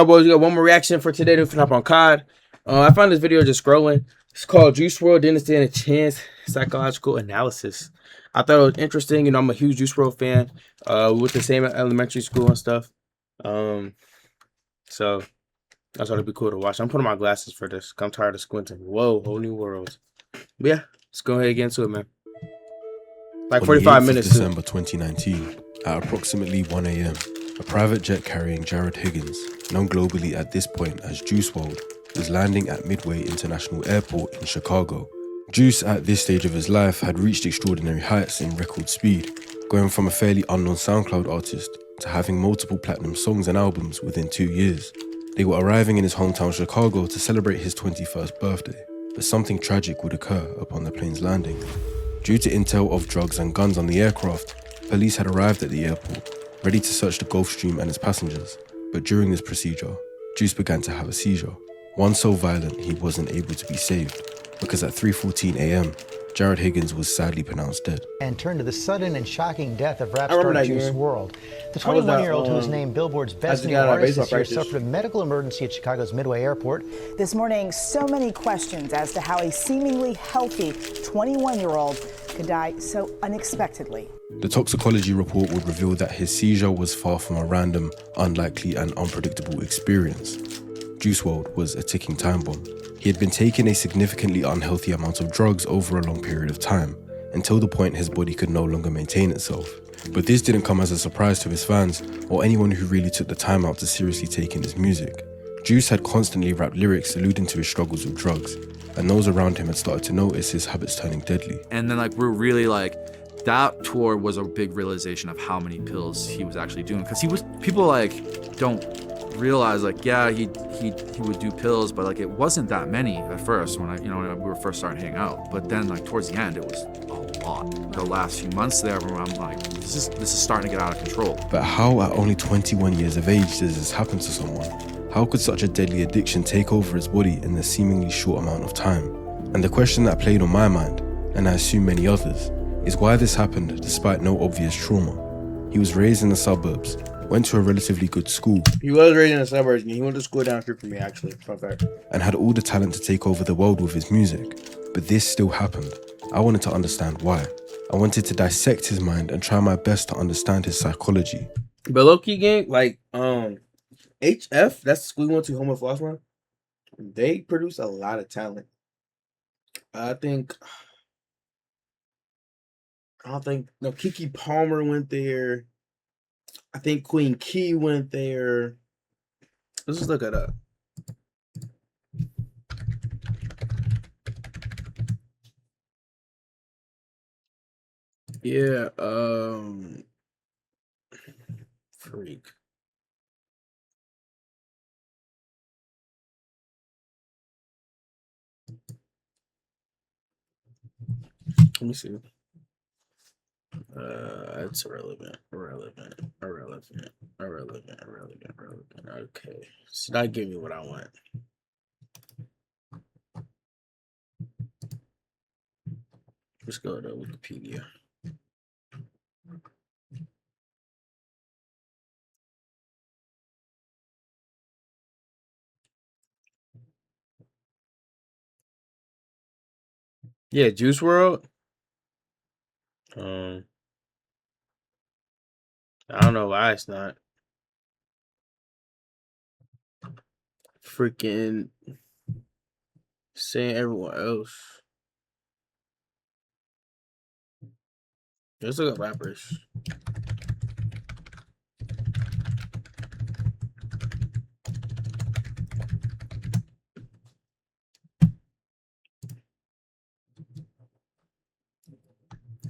y'all boys? We got one more reaction for today to hop on COD. I found this video just scrolling. It's called Juice WRLD Didn't Stand a Chance Psychological Analysis. I thought it was interesting. You know, I'm a huge Juice WRLD fan. We went to the same elementary school and stuff. So I thought it'd be cool to watch. I'm putting my glasses for this. I'm tired of squinting. Whoa, whole new world. But yeah, let's go ahead and get into it, man. Like 45 minutes. December 2019, at approximately 1 a.m., a private jet carrying Jared Higgins, known globally at this point as Juice WRLD, was landing at Midway International Airport in Chicago. Juice, at this stage of his life, had reached extraordinary heights in record speed, going from a fairly unknown SoundCloud artist to having multiple platinum songs and albums within 2 years. They were arriving in his hometown Chicago to celebrate his 21st birthday, but something tragic would occur upon the plane's landing. Due to intel of drugs and guns on the aircraft, police had arrived at the airport, ready to search the Gulfstream and its passengers. But during this procedure, Juice began to have a seizure, one so violent he wasn't able to be saved, because at 3:14 a.m., Jared Higgins was sadly pronounced dead. And turned to the sudden and shocking death of rap star Juice WRLD. The 21-year-old who was named Billboard's Best New Artist this year suffered a medical emergency at Chicago's Midway Airport. This morning, so many questions as to how a seemingly healthy 21-year-old could die so unexpectedly. The toxicology report would reveal that his seizure was far from a random, unlikely and unpredictable experience. Juice WRLD was a ticking time bomb. He had been taking a significantly unhealthy amount of drugs over a long period of time, until the point his body could no longer maintain itself. But this didn't come as a surprise to his fans, or anyone who really took the time out to seriously take in his music. Juice had constantly rapped lyrics alluding to his struggles with drugs, and those around him had started to notice his habits turning deadly. And then we're really that tour was a big realization of how many pills he was actually doing, because people don't realize yeah, he would do pills, but it wasn't that many at first when we were first starting to hang out. But then towards the end it was a lot. The last few months there, I'm this is starting to get out of control. But how at only 21 years of age does this happen to someone? How could such a deadly addiction take over his body in a seemingly short amount of time? And the question that played on my mind, and I assume many others, is why this happened despite no obvious trauma. He was raised in the suburbs, went to a relatively good school. He was raised in the suburbs, and he went to school down the street from me, actually. Fun fact. And had all the talent to take over the world with his music. But this still happened. I wanted to understand why. I wanted to dissect his mind and try my best to understand his psychology. But low-key gang, HF, that's the school we went to, Homo Floss Run. They produce a lot of talent. I don't think Kiki Palmer went there. I think Queen Key went there. Let's just look it up. Yeah, freak. Let me see. It's irrelevant. Okay. So not give me what I want. Let's go to Wikipedia. Yeah, Juice WRLD. I don't know why it's not freaking saying everyone else. Let's look at rappers.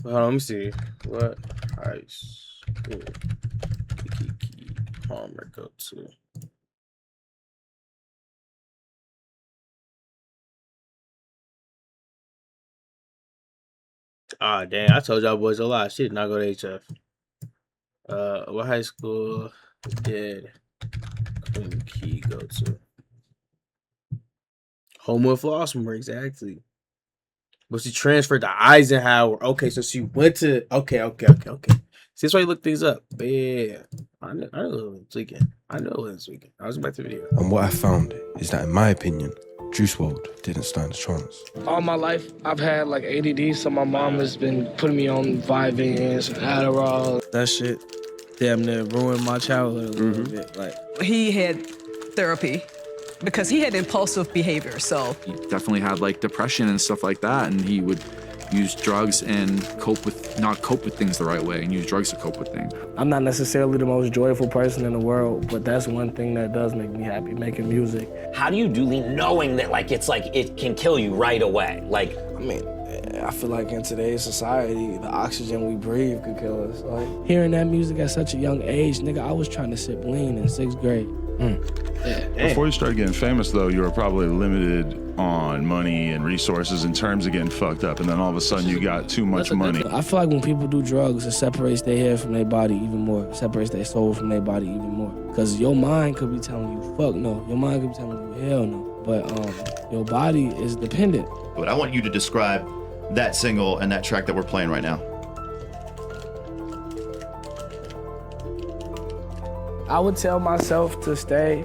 Hold on, let me see. What high school Kiki Palmer go to? Ah, dang, I told y'all boys a lot. She did not go to HF. What high school did Queen Key go to? Homo Flossmoor, exactly. But she transferred to Eisenhower. Okay, so she went to okay. See, that's why you look things up. But yeah, I know it was tweaking. I know it was tweaking. I was back to the video. And what I found is that, in my opinion, Juice WRLD didn't stand a chance. All my life, I've had like ADD, so my mom has been putting me on Vyvanse and Adderall. That shit damn near ruined my childhood a little bit. Like, he had therapy because he had impulsive behavior, so. He definitely had like depression and stuff like that, and he would use drugs and not cope with things the right way, and use drugs to cope with things. I'm not necessarily the most joyful person in the world, but that's one thing that does make me happy, making music. How do you do knowing that it's like it can kill you right away? Like, I mean, I feel like in today's society, the oxygen we breathe could kill us. Like, hearing that music at such a young age, nigga, I was trying to sip lean in 6th grade. Before you started getting famous, though, you were probably limited on money and resources in terms of getting fucked up, and then all of a sudden you got too much money. I feel like when people do drugs, it separates their head from their body even more. It separates their soul from their body even more. Because your mind could be telling you, fuck no. Your mind could be telling you, hell no. But your body is dependent. But I want you to describe that single and that track that we're playing right now. I would tell myself to stay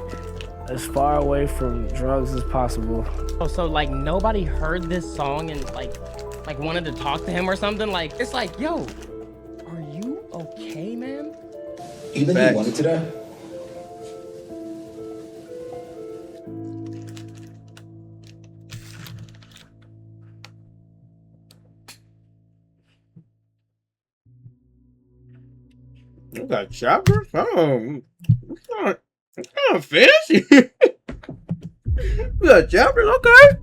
as far away from drugs as possible. So like nobody heard this song and like wanted to talk to him or something? Like, it's like, yo, are you okay, man? You think he wanted to die? You got choppers? Oh, it's kind of fancy. You got choppers? Okay.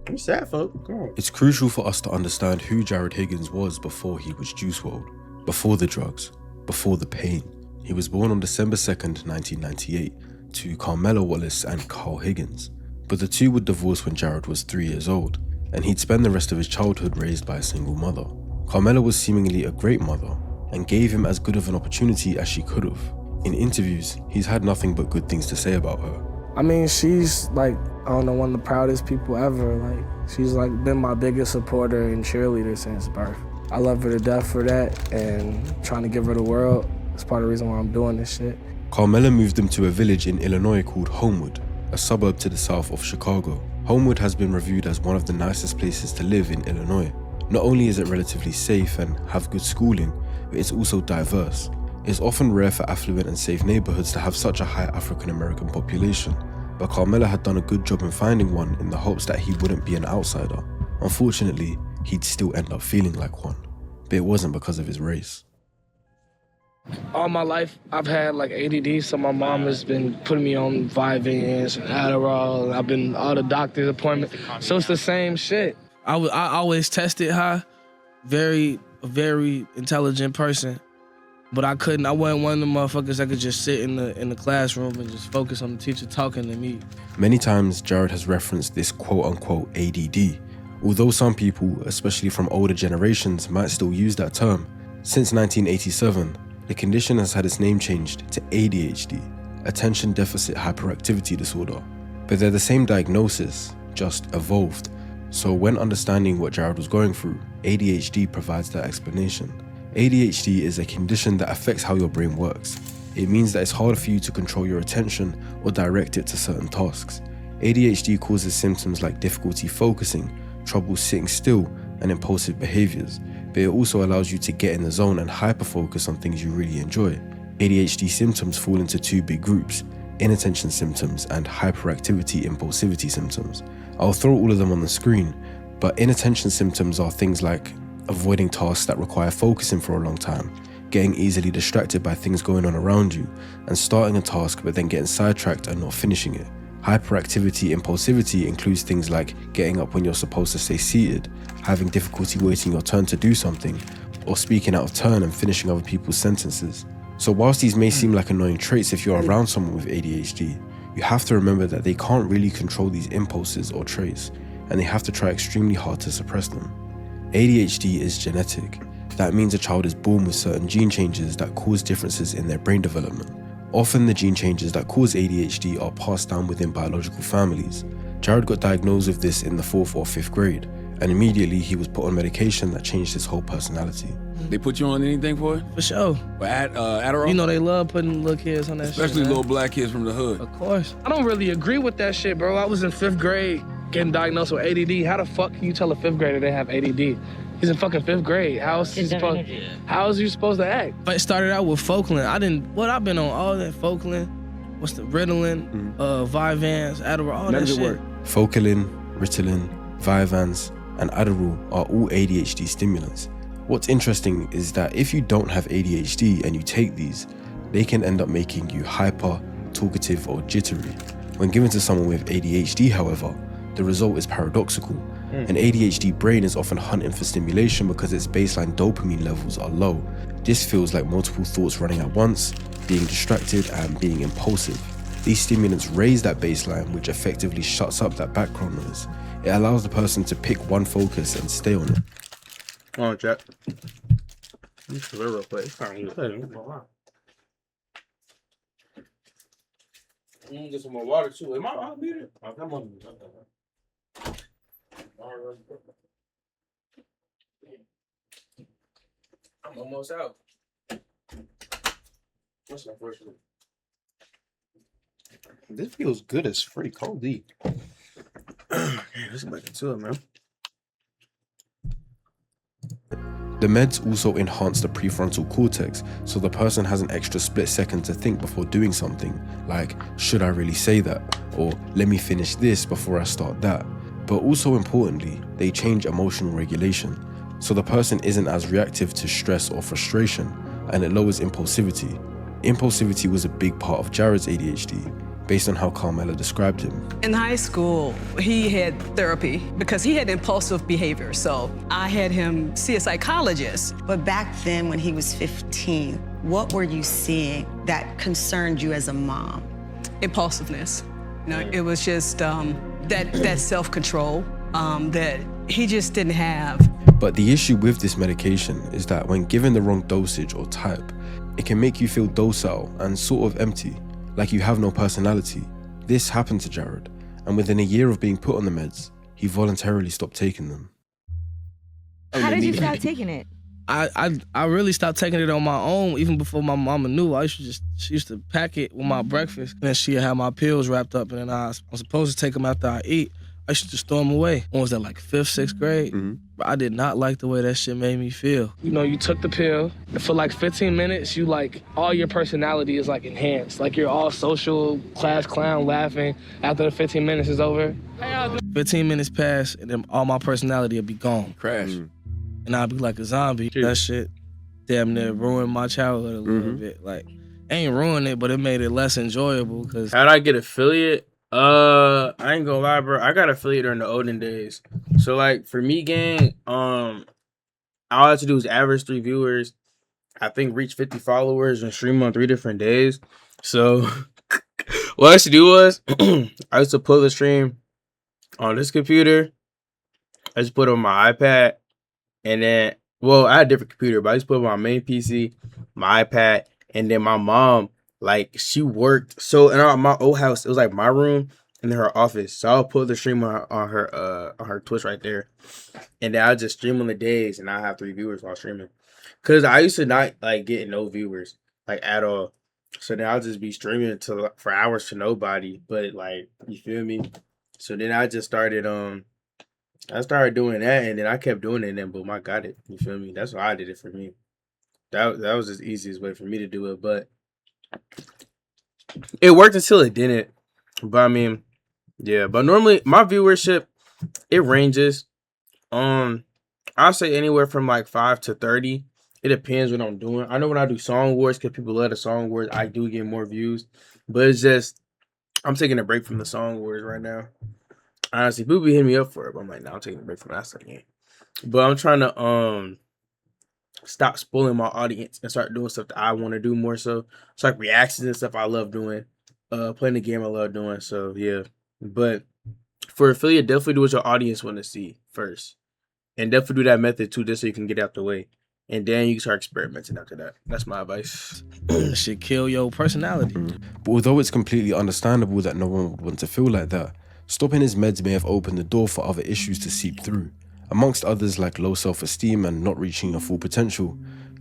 I'm sad, folks. Come on. It's crucial for us to understand who Jared Higgins was before he was Juice WRLD, before the drugs, before the pain. He was born on December 2nd, 1998, to Carmela Wallace and Carl Higgins. But the two would divorce when Jared was 3 years old, and he'd spend the rest of his childhood raised by a single mother. Carmela was seemingly a great mother, and gave him as good of an opportunity as she could have. In interviews, he's had nothing but good things to say about her. I mean, she's like, I don't know, one of the proudest people ever. Like, she's like been my biggest supporter and cheerleader since birth. I love her to death for that, and trying to give her the world is part of the reason why I'm doing this shit. Carmela moved them to a village in Illinois called Homewood, a suburb to the south of Chicago. Homewood has been reviewed as one of the nicest places to live in Illinois. Not only is it relatively safe and have good schooling, but it's also diverse. It's often rare for affluent and safe neighborhoods to have such a high African American population, but Carmela had done a good job in finding one in the hopes that he wouldn't be an outsider. Unfortunately, he'd still end up feeling like one, but it wasn't because of his race. All my life, I've had like ADD, so my mom has been putting me on Vyvanse and Adderall, and I've been all the doctor's appointments, so it's the same shit. I always tested high, very intelligent person, but I wasn't one of the motherfuckers that could just sit in the classroom and just focus on the teacher talking to me. Many times, Jared has referenced this quote-unquote ADD, although some people, especially from older generations, might still use that term. Since 1987, the condition has had its name changed to ADHD, Attention Deficit Hyperactivity Disorder. But they're the same diagnosis, just evolved. So when understanding what Jared was going through, ADHD provides that explanation. ADHD is a condition that affects how your brain works. It means that it's harder for you to control your attention or direct it to certain tasks. ADHD causes symptoms like difficulty focusing, trouble sitting still, and impulsive behaviors, but it also allows you to get in the zone and hyper-focus on things you really enjoy. ADHD symptoms fall into two big groups: inattention symptoms and hyperactivity impulsivity symptoms. I'll throw all of them on the screen, but inattention symptoms are things like avoiding tasks that require focusing for a long time, getting easily distracted by things going on around you, and starting a task but then getting sidetracked and not finishing it. Hyperactivity impulsivity includes things like getting up when you're supposed to stay seated, having difficulty waiting your turn to do something, or speaking out of turn and finishing other people's sentences. So whilst these may seem like annoying traits if you're around someone with ADHD, you have to remember that they can't really control these impulses or traits, and they have to try extremely hard to suppress them. ADHD is genetic. That means a child is born with certain gene changes that cause differences in their brain development. Often the gene changes that cause ADHD are passed down within biological families. Jared got diagnosed with this in the 4th or 5th grade, and immediately he was put on medication that changed his whole personality. They put you on anything for it? For sure. Adderall? You know they love putting little kids on that Especially shit. Especially little black kids from the hood. Of course. I don't really agree with that shit, bro. I was in 5th grade getting diagnosed with ADD. How the fuck can you tell a 5th grader they have ADD? He's in fucking 5th grade. How is you supposed to act? But it started out with Falkland. I've been on all that Falkland. What's the Ritalin, Vyvanse, Adderall, all that shit. Falkland, Ritalin, Vyvanse, and Adderall are all ADHD stimulants. What's interesting is that if you don't have ADHD and you take these, they can end up making you hyper, talkative, or jittery. When given to someone with ADHD, however, the result is paradoxical. An ADHD brain is often hunting for stimulation because its baseline dopamine levels are low. This feels like multiple thoughts running at once, being distracted, and being impulsive. These stimulants raise that baseline, which effectively shuts up that background noise. It allows the person to pick one focus and stay on it. Come on, Jack. Real quick. Get some more water too. Am I muted? Oh, come on. I'm almost out. What's my first one? This feels good as freak. Holy. Okay, let's get back into it, man. The meds also enhance the prefrontal cortex, so the person has an extra split second to think before doing something, like, should I really say that? Or let me finish this before I start that. But also importantly, they change emotional regulation, so the person isn't as reactive to stress or frustration, and it lowers impulsivity. Impulsivity was a big part of Jared's ADHD, based on how Carmela described him. In high school, he had therapy because he had impulsive behavior, so I had him see a psychologist. But back then, when he was 15, what were you seeing that concerned you as a mom? Impulsiveness. You know, it was just that self-control that he just didn't have. But the issue with this medication is that when given the wrong dosage or type, it can make you feel docile and sort of empty, like you have no personality. This happened to Jared, and within a year of being put on the meds, he voluntarily stopped taking them. How did you stop taking it? I really stopped taking it on my own, even before my mama knew. She used to pack it with my breakfast, and then she'd have my pills wrapped up, and then I'm supposed to take them after I eat. I used to just throw them away. When was that, like 5th, 6th grade? I did not like the way that shit made me feel. You know, you took the pill, and for like 15 minutes, all your personality is like enhanced. Like you're all social, class clown, laughing. After the 15 minutes is over. 15 minutes pass, and then all my personality will be gone. Crash. And I'll be like a zombie. That shit damn near ruined my childhood a little bit. Like, ain't ruined it, but it made it less enjoyable. Cause how'd I get affiliate? I ain't gonna lie, bro. I got affiliate during the olden days. So like for me, gang, all I had to do was average 3 viewers. I think reach 50 followers and stream on 3 different days. So what I used to do was I used to pull the stream on this computer. I just put it on my iPad, and then I had a different computer, but I just put it on my main PC, my iPad, and then my mom. Like, she worked, so in my old house, it was like my room and then her office. So I'll put the stream on her Twitch right there. And then I'll just stream on the days, and I'll have 3 viewers while streaming. Because I used to not, like, get no viewers, like, at all. So then I'll just be streaming for hours to nobody. But, like, you feel me? So then I just started, I started doing that, and then I kept doing it, and then, boom, I got it. You feel me? That's why I did it for me. That was the easiest way for me to do it, but it worked until it didn't. But I mean, yeah. But normally my viewership, it ranges. I'll say anywhere from like 5 to 30. It depends what I'm doing. I know when I do song awards, because people love the song awards, I do get more views. But it's just I'm taking a break from the song awards right now. Honestly, people be hitting me up for it, but I'm like, nah, I'm taking a break from that again. But I'm trying to stop spoiling my audience and start doing stuff that I want to do more so. It's like reactions and stuff I love doing. Playing the game I love doing. So yeah. But for affiliate, definitely do what your audience want to see first. And definitely do that method too, just so you can get out the way. And then you can start experimenting after that. That's my advice. Should kill your personality. But although it's completely understandable that no one would want to feel like that, stopping his meds may have opened the door for other issues to seep through. amongst others like low self-esteem and not reaching your full potential.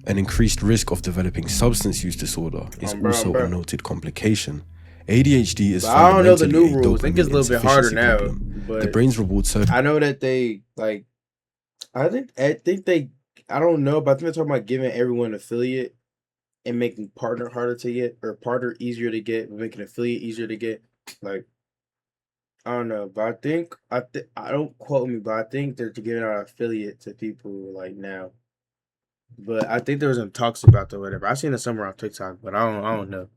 An increased risk of developing substance use disorder is also a noted complication. ADHD is I don't know the new fundamentally a rules. I think it's a little bit harder now. Problem. The brain's reward circuit. I know that they like. I think they. I don't know, but I think they're talking about giving everyone affiliate and making partner harder to get, or partner easier to get, but making affiliate easier to get. Like, I don't know, but I think I don't quote me, but I think they're giving out affiliate to people like now. But I think there was some talks about that, whatever. I've seen it somewhere on TikTok, but I don't know.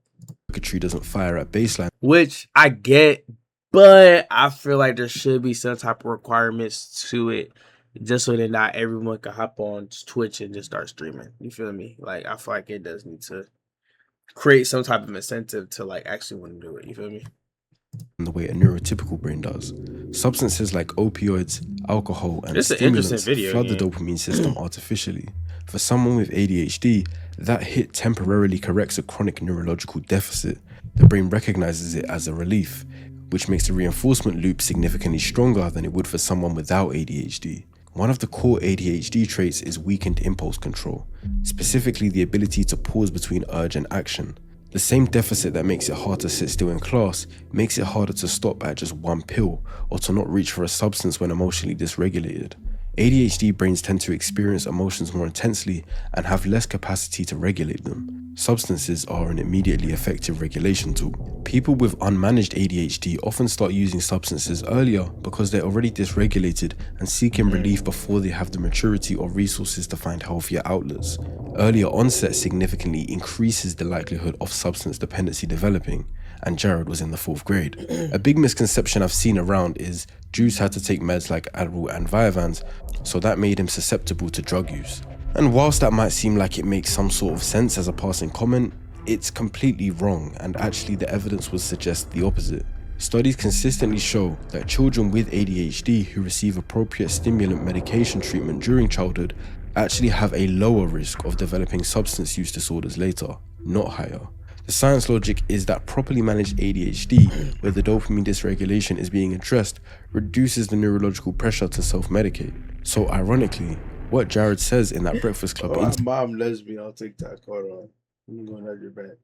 Circuitry doesn't fire at baseline, which I get, but I feel like there should be some type of requirements to it, just so that not everyone can hop on Twitch and just start streaming. You feel me? Like, I feel like it does need to create some type of incentive to like actually want to do it. You feel me? The way a neurotypical brain does. Substances like opioids, alcohol, and stimulants flood the dopamine system artificially. For someone with ADHD, that hit temporarily corrects a chronic neurological deficit. The brain recognizes it as a relief, which makes the reinforcement loop significantly stronger than it would for someone without ADHD. One of the core ADHD traits is weakened impulse control, specifically the ability to pause between urge and action. The same deficit that makes it hard to sit still in class makes it harder to stop at just one pill or to not reach for a substance when emotionally dysregulated. ADHD brains tend to experience emotions more intensely and have less capacity to regulate them. Substances are an immediately effective regulation tool. People with unmanaged ADHD often start using substances earlier because they're already dysregulated and seeking relief before they have the maturity or resources to find healthier outlets. Earlier onset significantly increases the likelihood of substance dependency developing, and Jared was in the 4th grade. A big misconception I've seen around is Juice had to take meds like Adderall and Vyvanse, so that made him susceptible to drug use. And whilst that might seem like it makes some sort of sense as a passing comment, it's completely wrong, and actually the evidence would suggest the opposite. Studies consistently show that children with ADHD who receive appropriate stimulant medication treatment during childhood actually have a lower risk of developing substance use disorders later, not higher. The science logic is that properly managed ADHD, where the dopamine dysregulation is being addressed, reduces the neurological pressure to self-medicate. So ironically, what Jared says in that Breakfast Club my mom lesbian on TikTok. Hold on. I'm going to have your back.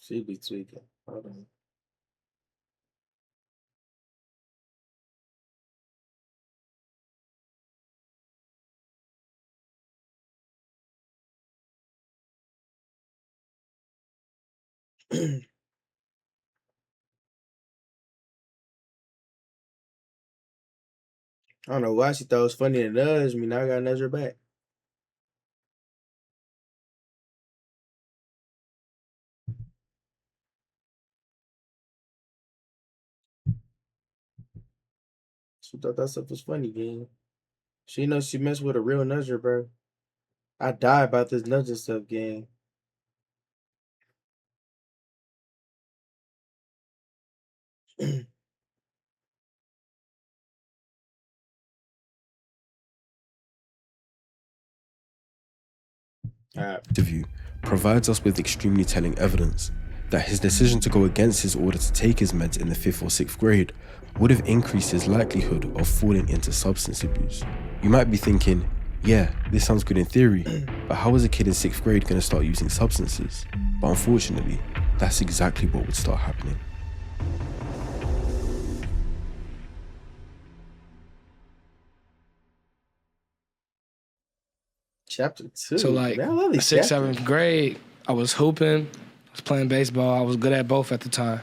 She be tweaking. Hold on. I don't know why she thought it was funny to nudge me. Now I got to nudge her back. She thought that stuff was funny, gang. She knows she messed with a real nudger, bro. I die about this nudging stuff, gang. Interview provides us with extremely telling evidence that his decision to go against his order to take his meds in the 5th or 6th grade would have increased his likelihood of falling into substance abuse. You might be thinking, yeah, this sounds good in theory, but how is a kid in 6th grade going to start using substances? But unfortunately, that's exactly what would start happening. Chapter 2. So like 6th, 7th grade, I was hooping, I was playing baseball. I was good at both at the time.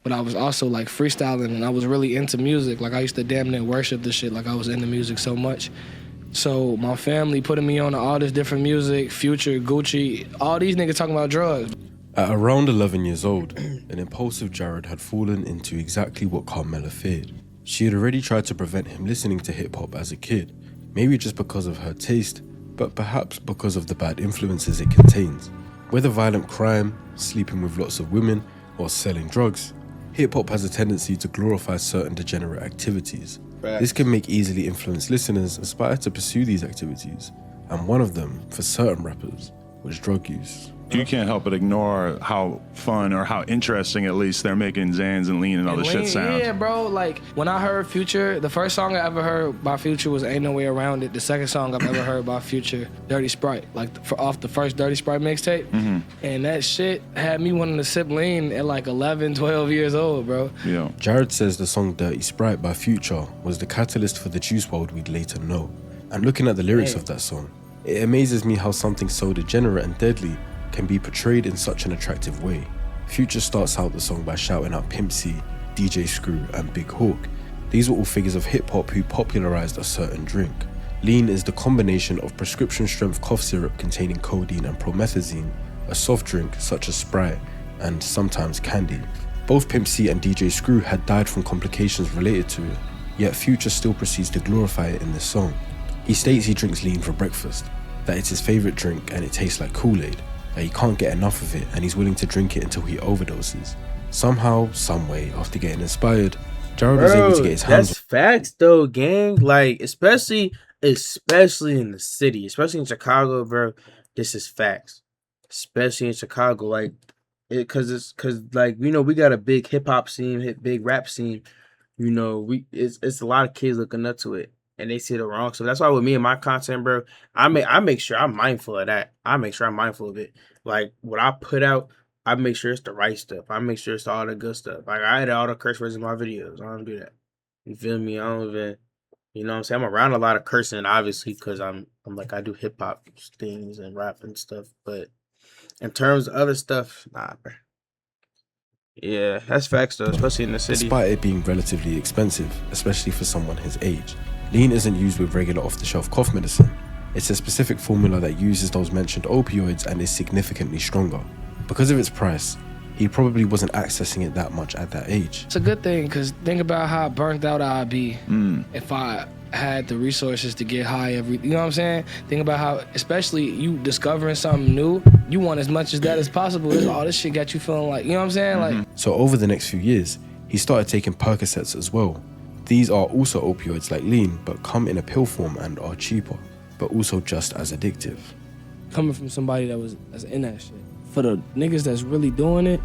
But I was also like freestyling, and I was really into music. Like I used to damn near worship this shit. Like I was into music so much. So my family putting me on all this different music, Future, Gucci, all these niggas talking about drugs. At around 11 years old, an impulsive Jared had fallen into exactly what Carmela feared. She had already tried to prevent him listening to hip-hop as a kid, maybe just because of her taste, but perhaps because of the bad influences it contains. Whether violent crime, sleeping with lots of women, or selling drugs, hip-hop has a tendency to glorify certain degenerate activities. This can make easily influenced listeners aspire to pursue these activities, and one of them, for certain rappers, was drug use. You can't help but ignore how fun or how interesting, at least, they're making Xans and Lean and all this shit sound. Yeah, bro. Like, when I heard Future, the first song I ever heard by Future was Ain't No Way Around It. The second song I've ever heard by Future, Dirty Sprite. Like, off the first Dirty Sprite mixtape. And that shit had me wanting to sip Lean at like 11, 12 years old, bro. Yeah. Jared says the song Dirty Sprite by Future was the catalyst for the Juice WRLD we'd later know. And looking at the lyrics of that song, it amazes me how something so degenerate and deadly can be portrayed in such an attractive way. Future starts out the song by shouting out Pimp C, DJ Screw, and Big Hawk. These were all figures of hip-hop who popularized a certain drink. Lean is the combination of prescription-strength cough syrup containing codeine and promethazine, a soft drink such as Sprite, and sometimes candy. Both Pimp C and DJ Screw had died from complications related to it, yet Future still proceeds to glorify it in this song. He states he drinks Lean for breakfast, that it's his favorite drink and it tastes like Kool-Aid, that he can't get enough of it and he's willing to drink it until he overdoses. Somehow, someway, after getting inspired, Jared was able to get his hands. That's facts though, gang. Like, especially in the city, especially in Chicago, bro. This is facts. Especially in Chicago, like, cause like, you know, we got a big hip hop scene, big rap scene. You know, it's a lot of kids looking up to it. And they see the wrong. So that's why with me and my content, bro, I make sure I'm mindful of that. I make sure I'm mindful of it. Like, what I put out, I make sure it's the right stuff. I make sure it's all the good stuff. Like, I edit all the curse words in my videos. I don't do that. You feel me? I don't even, you know what I'm saying? I'm around a lot of cursing, obviously, because I'm like, I do hip-hop things and rap and stuff. But in terms of other stuff, nah, bro. Yeah, that's facts, though, especially in the city. Despite it being relatively expensive, especially for someone his age, Lean isn't used with regular off-the-shelf cough medicine. It's a specific formula that uses those mentioned opioids and is significantly stronger. Because of its price, he probably wasn't accessing it that much at that age. It's a good thing, because think about how burnt out I'd be if I had the resources to get high you know what I'm saying? Think about how, especially you discovering something new, you want as much as that as possible. All this shit got you feeling like, you know what I'm saying? Like, so over the next few years, he started taking Percocets as well. These are also opioids like Lean, but come in a pill form and are cheaper, but also just as addictive. Coming from somebody that's in that shit, for the niggas that's really doing it,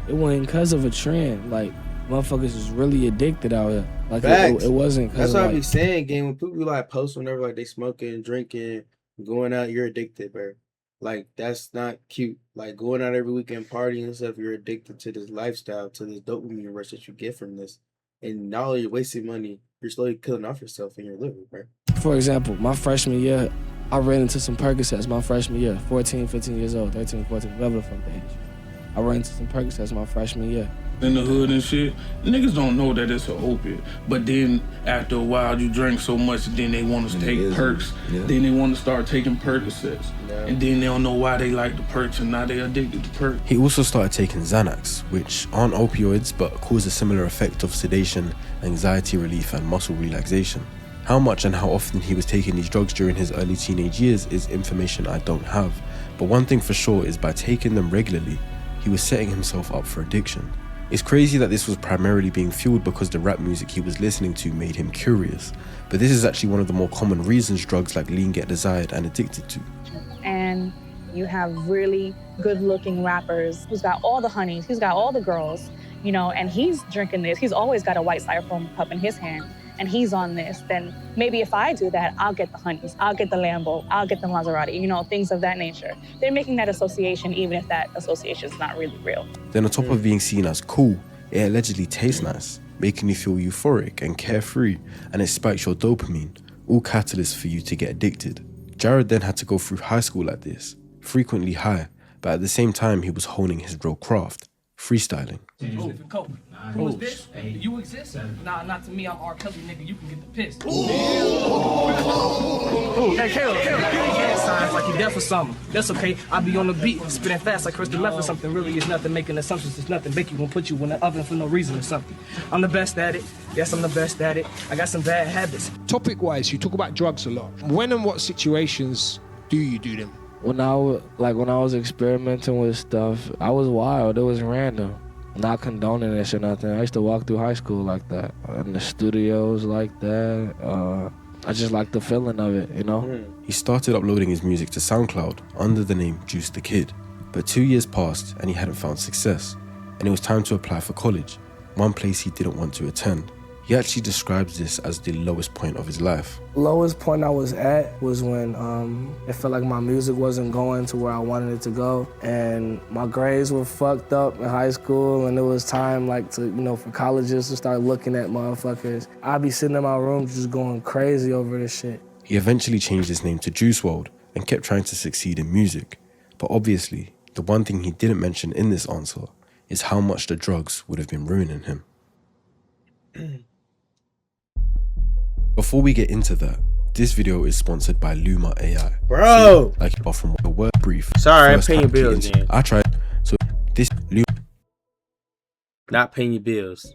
it wasn't because of a trend. Like, motherfuckers is really addicted out here. Like, it wasn't because that's what I be saying, gang. When people like post whenever like they smoking, drinking, going out, you're addicted, bro. Like, that's not cute. Like, going out every weekend partying and stuff, you're addicted to this lifestyle, to this dopamine rush that you get from this. And not only you're wasting money, you're slowly killing off yourself in your liver, bro. For example, my freshman year, I ran into some Percocets my freshman year, 14, 15 years old, 13, 14, whatever the fuck the age. I ran into some Percocets my freshman year. In the hood and shit, niggas don't know that it's an opiate. But then after a while, you drink so much, then they want to take perks. Yeah. Then they want to start taking Percocets. Yeah. And then they don't know why they like the perks, and now they're addicted to perks. He also started taking Xanax, which aren't opioids, but cause a similar effect of sedation, anxiety relief, and muscle relaxation. How much and how often he was taking these drugs during his early teenage years is information I don't have. But one thing for sure is by taking them regularly, he was setting himself up for addiction. It's crazy that this was primarily being fueled because the rap music he was listening to made him curious. But this is actually one of the more common reasons drugs like Lean get desired and addicted to. And you have really good-looking rappers who's got all the honeys, who's got all the girls, you know, and he's drinking this. He's always got a white styrofoam cup in his hand, and he's on this. Then maybe if I do that, I'll get the honeys, I'll get the Lambo, I'll get the Maserati, you know, things of that nature. They're making that association even if that association is not really real. Then on top of being seen as cool, it allegedly tastes nice, making you feel euphoric and carefree, and it spikes your dopamine, all catalysts for you to get addicted. Jared then had to go through high school like this, frequently high, but at the same time he was honing his real craft, freestyling. Who is this? Hey. You exist? Nah, not to me. I'm R. Kelly, nigga. You can get the piss. Ooh. Hey, Caleb. Yeah, signs like you deaf or something. That's okay. I be on the beat, spitting fast like Crystal Meth or something. Really is nothing. Making assumptions is nothing. Bake you gonna put you in the oven for no reason or something. I'm the best at it. Yes, I'm the best at it. I got some bad habits. Topic-wise, you talk about drugs a lot. When and what situations do you do them? When I was experimenting with stuff, I was wild. It was random. Not condoning this or nothing. I used to walk through high school like that. In the studios like that. I just like the feeling of it, you know? He started uploading his music to SoundCloud under the name Juice the Kid. But 2 years passed and he hadn't found success. And it was time to apply for college, one place he didn't want to attend. He actually describes this as the lowest point of his life. Lowest point I was at was when it felt like my music wasn't going to where I wanted it to go, and my grades were fucked up in high school, and it was time for colleges to start looking at motherfuckers. I'd be sitting in my room just going crazy over this shit. He eventually changed his name to Juice WRLD and kept trying to succeed in music. But obviously, the one thing he didn't mention in this answer is how much the drugs would have been ruining him. Before we get into that, this video is sponsored by Luma AI. Bro! Like from the word brief. Sorry, I'm paying your bills, man. I tried. So this Luma. Not paying your bills.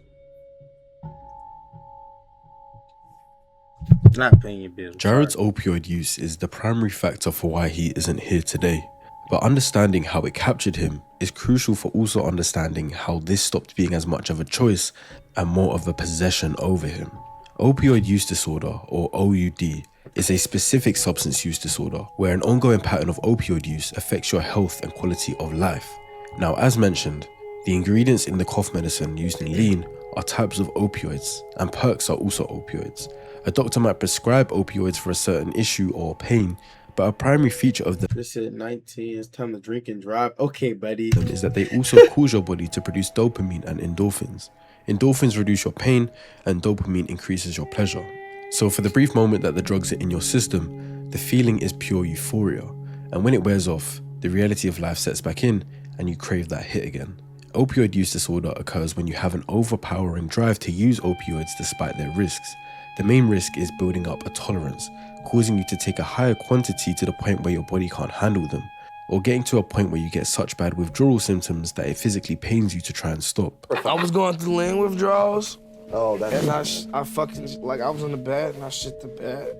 Not paying your bills. Jared's opioid use is the primary factor for why he isn't here today. But understanding how it captured him is crucial for also understanding how this stopped being as much of a choice and more of a possession over him. Opioid use disorder, or OUD, is a specific substance use disorder where an ongoing pattern of opioid use affects your health and quality of life. Now, as mentioned, the ingredients in the cough medicine used in lean are types of opioids, and perks are also opioids. A doctor might prescribe opioids for a certain issue or pain, but a primary feature of them this is 19, it's time to drink and drive. Okay, buddy. Is that they also cause your body to produce dopamine and endorphins. Endorphins reduce your pain, and dopamine increases your pleasure. So for the brief moment that the drugs are in your system, the feeling is pure euphoria. And when it wears off, the reality of life sets back in, and you crave that hit again. Opioid use disorder occurs when you have an overpowering drive to use opioids despite their risks. The main risk is building up a tolerance, causing you to take a higher quantity to the point where your body can't handle them, or getting to a point where you get such bad withdrawal symptoms that it physically pains you to try and stop. I was going through lean withdrawals. Oh, that's... And I fucking, I was in the bed and I shit the bed.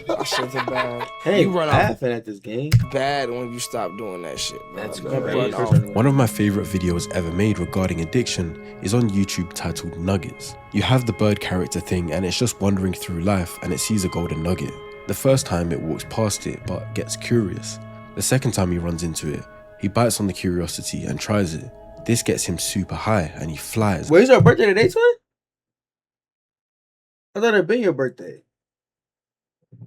I shit the bed. Hey, you run laughing at this game. Bad when you stop doing that shit, bro. That's good. One of my favorite videos ever made regarding addiction is on YouTube titled Nuggets. You have the bird character thing and it's just wandering through life and it sees a golden nugget. The first time it walks past it but gets curious. The second time he runs into it, he bites on the curiosity and tries it. This gets him super high and he flies. Wait, is your birthday today, twin? I thought it'd been your birthday.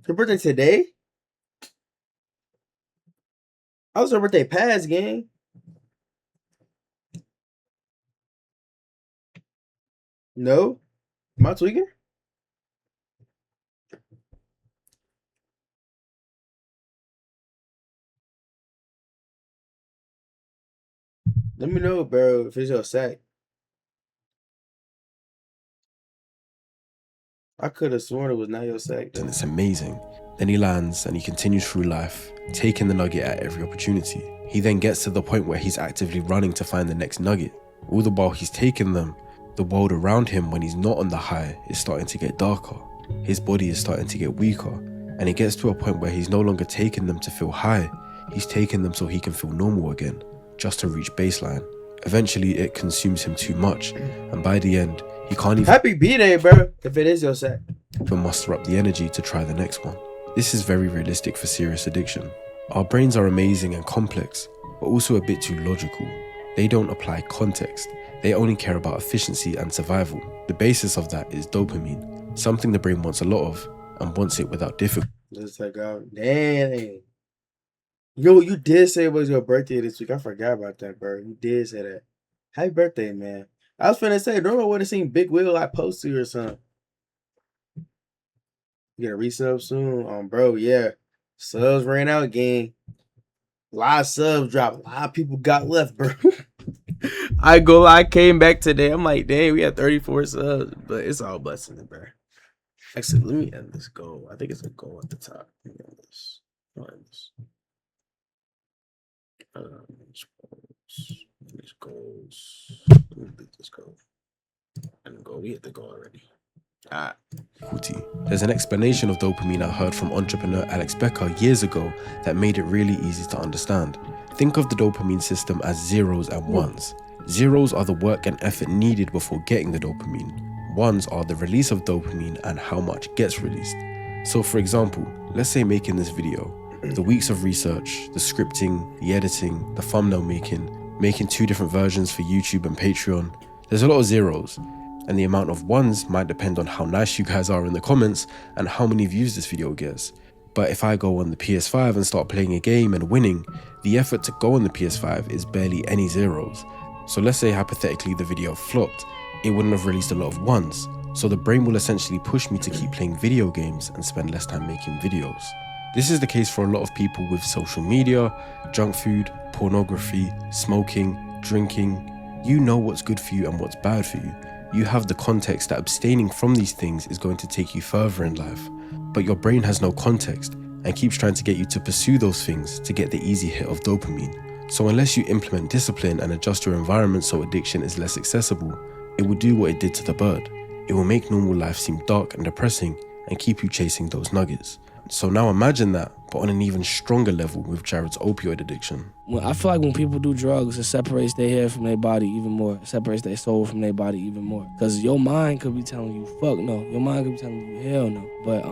Your birthday today? I was your birthday past, gang. No? Am I tweaking? Let me know, bro, if it's your sack. I could have sworn it was not your sack, though. And it's amazing. Then he lands and he continues through life, taking the nugget at every opportunity. He then gets to the point where he's actively running to find the next nugget. All the while he's taking them, the world around him when he's not on the high is starting to get darker. His body is starting to get weaker, and it gets to a point where he's no longer taking them to feel high. He's taking them so he can feel normal again, just to reach baseline. Eventually it consumes him too much, and by the end, he can't even Happy B-Day, bro, if it is your sack. muster up the energy to try the next one. This is very realistic for serious addiction. Our brains are amazing and complex, but also a bit too logical. They don't apply context. They only care about efficiency and survival. The basis of that is dopamine, something the brain wants a lot of and wants it without difficulty. Let's take out. Dang. Yo, you did say it was your birthday this week. I forgot about that, bro. You did say that. Happy birthday, man. I was finna say, normally I would have seen Big Will like post you or something. You get a resub soon? Bro, yeah. Subs ran out, gang. A lot of subs dropped. A lot of people got left, bro. I came back today. I'm like, dang, we had 34 subs. But it's all blessings, bro. Actually, let me end this goal. I think it's a goal at the top. Let me end this. I'll end this. These goals. Let me beat this goal. And goal. We hit the goal already. There's an explanation of dopamine I heard from entrepreneur Alex Becker years ago that made it really easy to understand. Think of the dopamine system as zeros and ones. Zeros are the work and effort needed before getting the dopamine. ones are the release of dopamine and how much gets released. So for example, let's say making this video, the weeks of research, the scripting, the editing, the thumbnail making 2 different versions for YouTube and Patreon, there's a lot of zeros. And the amount of ones might depend on how nice you guys are in the comments and how many views this video gets. But if I go on the PS5 and start playing a game and winning, the effort to go on the PS5 is barely any zeros. So let's say hypothetically the video flopped, it wouldn't have released a lot of ones. So the brain will essentially push me to keep playing video games and spend less time making videos. This is the case for a lot of people with social media, junk food, pornography, smoking, drinking. You know what's good for you and what's bad for you. You have the context that abstaining from these things is going to take you further in life. But your brain has no context and keeps trying to get you to pursue those things to get the easy hit of dopamine. So unless you implement discipline and adjust your environment so addiction is less accessible, it will do what it did to the bird. It will make normal life seem dark and depressing and keep you chasing those nuggets. So now imagine that, but on an even stronger level with Jared's opioid addiction. Well, I feel like when people do drugs, it separates their head from their body even more. It separates their soul from their body even more. Because your mind could be telling you, fuck no. Your mind could be telling you, hell no. But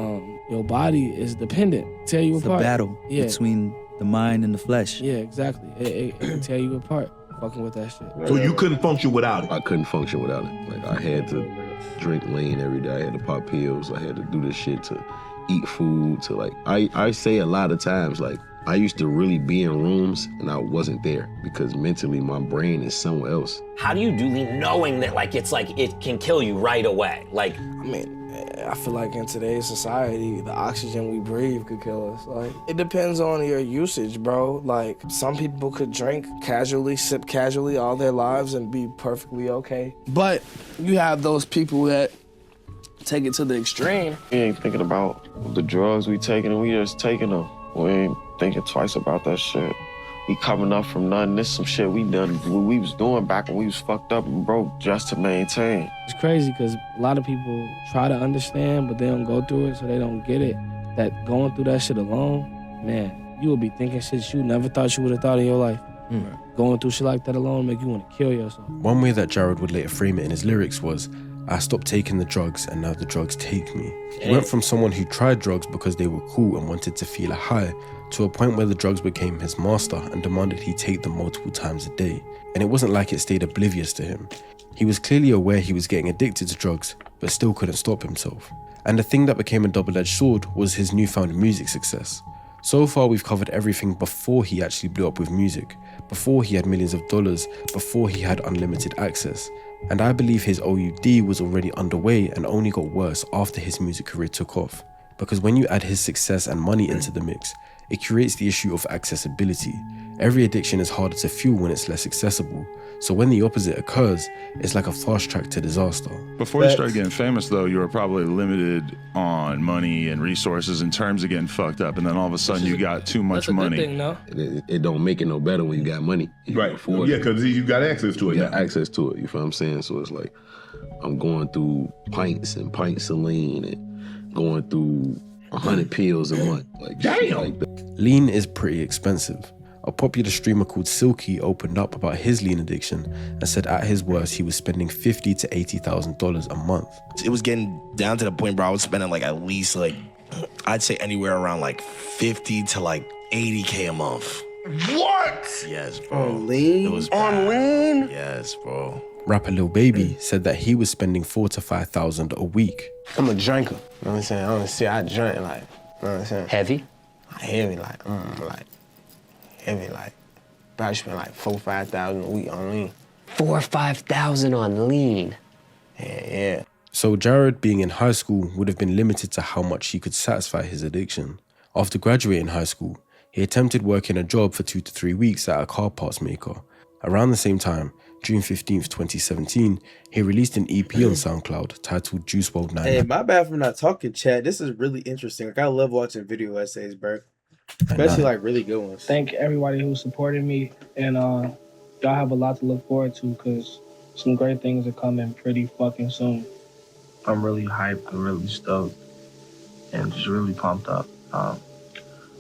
your body is dependent. Tell you apart. It's a battle between the mind and the flesh. Yeah, exactly. It can tear you apart, fucking with that shit. So you couldn't function without it? I couldn't function without it. Like, I had to drink lean every day. I had to pop pills. I had to do this shit to eat food, to like, I say a lot of times, like, I used to really be in rooms and I wasn't there because mentally my brain is somewhere else. How do you do lean knowing that like it can kill you right away? Like, I mean, I feel like in today's society, the oxygen we breathe could kill us. Like, it depends on your usage, bro. Like, some people could drink casually, sip casually all their lives and be perfectly okay. But you have those people that take it to the extreme. We ain't thinking about the drugs we taking and we just taking them. We ain't thinking twice about that shit. We coming up from nothing. This some shit we done, what we was doing back when we was fucked up and broke just to maintain. It's crazy because a lot of people try to understand, but they don't go through it, so they don't get it. That going through that shit alone, man, you will be thinking shit you never thought you would have thought in your life. Going through shit like that alone make you want to kill yourself. One way that Jared would later frame it in his lyrics was, I stopped taking the drugs and now the drugs take me. He went from someone who tried drugs because they were cool and wanted to feel a high to a point where the drugs became his master and demanded he take them multiple times a day. And it wasn't like it stayed oblivious to him. He was clearly aware he was getting addicted to drugs, but still couldn't stop himself. And the thing that became a double-edged sword was his newfound music success. So far we've covered everything before he actually blew up with music, before he had millions of dollars, before he had unlimited access. And I believe his OUD was already underway and only got worse after his music career took off. Because when you add his success and money into the mix, it creates the issue of accessibility. Every addiction is harder to fuel when it's less accessible. So when the opposite occurs, it's like a fast track to disaster. Before you started getting famous, though, you were probably limited on money and resources in terms of getting fucked up. And then all of a sudden you got too much money. Thing, no? It don't make it no better when you got money. Right. Yeah, because you got access to it. You got access to it, you feel what I'm saying? So it's like, I'm going through pints and pints of lean and going through 100 pills a month. Like, damn. Like lean is pretty expensive. A popular streamer called Silky opened up about his lean addiction and said at his worst he was spending $50,000 to $80,000 a month. It was getting down to the point where I was spending like at least like, I'd say anywhere around like 50 to like 80K a month. What? Yes, bro. On lean? It was on lean? Yes, bro. Rapper Lil Baby said that he was spending $4,000 to $5,000 a week. I'm a drinker, you know what I'm saying? I don't see, I drink like, you know what I'm saying? Heavy? Heavy, like, heavy, like, probably spend like $4,000 to $5,000 a week on lean. $4,000 or $5,000 on lean? Yeah. So Jared, being in high school, would have been limited to how much he could satisfy his addiction. After graduating high school, he attempted working a job for 2 to 3 weeks at a car parts maker. Around the same time, June 15th, 2017, he released an EP on SoundCloud titled Juice WRLD 9. Hey, my bad for not talking, Chad. This is really interesting. Like, I love watching video essays, bro. Especially like really good ones. Thank everybody who supported me, and y'all have a lot to look forward to because some great things are coming pretty fucking soon. I'm really hyped and really stoked and just really pumped up. I'm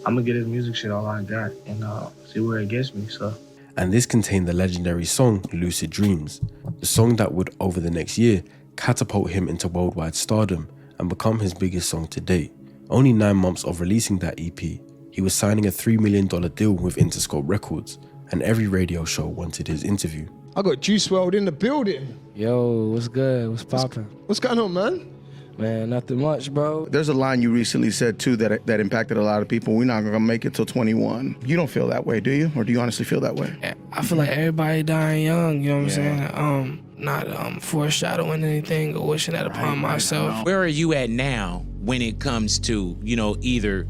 gonna get his music shit all I got and see where it gets me, so. And this contained the legendary song Lucid Dreams, the song that would, over the next year, catapult him into worldwide stardom and become his biggest song to date. Only 9 months of releasing that EP, he was signing a $3 million deal with Interscope Records, and every radio show wanted his interview. I got Juice WRLD in the building. Yo, what's good? What's poppin'? What's going on, man? Man, nothing much, bro. There's a line you recently said, too, that impacted a lot of people. We're not going to make it till 21. You don't feel that way, do you? Or do you honestly feel that way? I feel like everybody dying young, you know what I'm saying? Not foreshadowing anything or wishing that upon myself. Where are you at now when it comes to, you know, either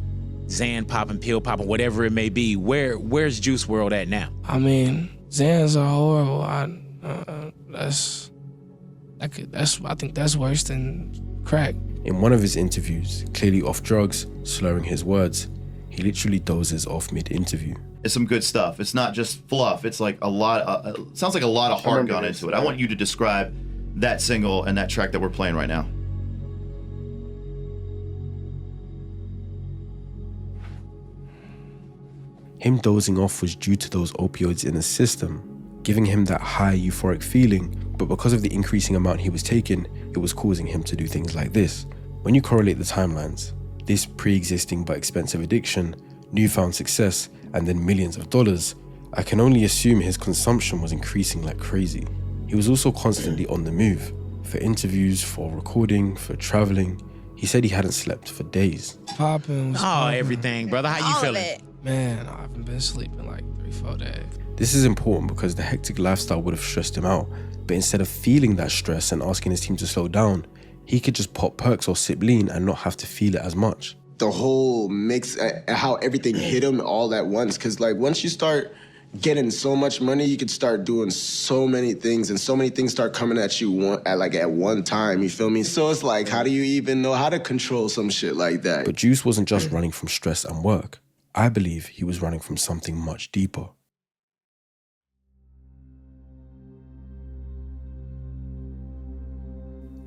Xan popping, pill popping, whatever it may be? Where's Juice WRLD at now? I mean, Xans are horrible. I think that's worse than crack. In one of his interviews, clearly off drugs, slurring his words, he literally dozes off mid-interview. It's some good stuff. It's not just fluff. It's like a lot, sounds like a lot of heart gone into it. I want you to describe that single and that track that we're playing right now. Him dozing off was due to those opioids in his system, giving him that high euphoric feeling, but because of the increasing amount he was taking, it was causing him to do things like this. When you correlate the timelines, this pre-existing but expensive addiction, newfound success, and then millions of dollars, I can only assume his consumption was increasing like crazy. He was also constantly on the move, for interviews, for recording, for traveling. He said he hadn't slept for days. Popping. Everything, brother. How you feeling? Man, I haven't been sleeping like 3-4 days. This is important because the hectic lifestyle would have stressed him out, but instead of feeling that stress and asking his team to slow down, he could just pop perks or sip lean and not have to feel it as much. The whole mix, how everything hit him all at once, because like once you start getting so much money, you could start doing so many things, and so many things start coming at you at one time, you feel me? So it's like, how do you even know how to control some shit like that? But Juice wasn't just running from stress and work. I believe he was running from something much deeper.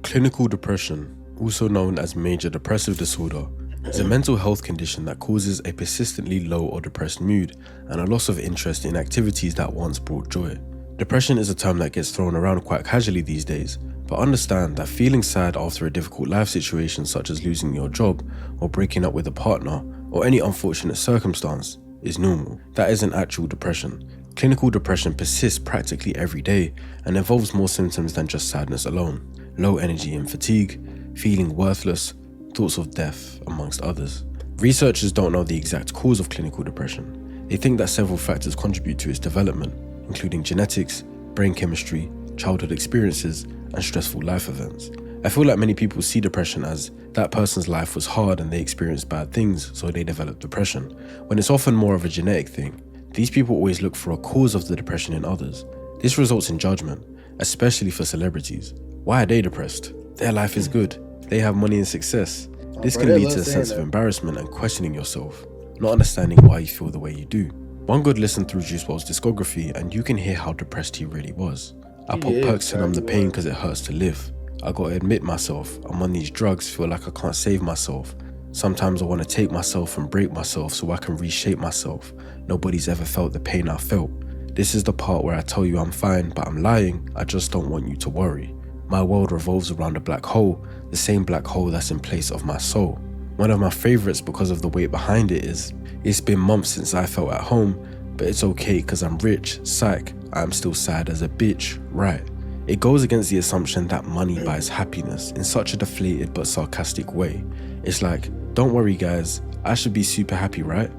Clinical depression, also known as major depressive disorder, is a mental health condition that causes a persistently low or depressed mood and a loss of interest in activities that once brought joy. Depression is a term that gets thrown around quite casually these days, but understand that feeling sad after a difficult life situation such as losing your job or breaking up with a partner or any unfortunate circumstance is normal. That isn't actual depression. Clinical depression persists practically every day and involves more symptoms than just sadness alone. Low energy and fatigue, feeling worthless, thoughts of death, amongst others. Researchers don't know the exact cause of clinical depression. They think that several factors contribute to its development, including genetics, brain chemistry, childhood experiences, and stressful life events. I feel like many people see depression as that person's life was hard and they experienced bad things, so they developed depression, when it's often more of a genetic thing. These people always look for a cause of the depression in others. This results in judgment, especially for celebrities. Why are they depressed? Their life is good. They have money and success. This can lead to a sense of embarrassment and questioning yourself, not understanding why you feel the way you do. One good listen through Juice WRLD's discography and you can hear how depressed he really was. I pop perks to numb the pain because it hurts to live. I gotta admit myself, I'm on these drugs, feel like I can't save myself. Sometimes I wanna take myself and break myself so I can reshape myself. Nobody's ever felt the pain I felt. This is the part where I tell you I'm fine, but I'm lying, I just don't want you to worry. My world revolves around a black hole, the same black hole that's in place of my soul. One of my favorites because of the weight behind it is, it's been months since I felt at home, but it's okay cause I'm rich, psych, I'm still sad as a bitch, right? It goes against the assumption that money buys happiness in such a deflated but sarcastic way. It's like, don't worry guys, I should be super happy, right?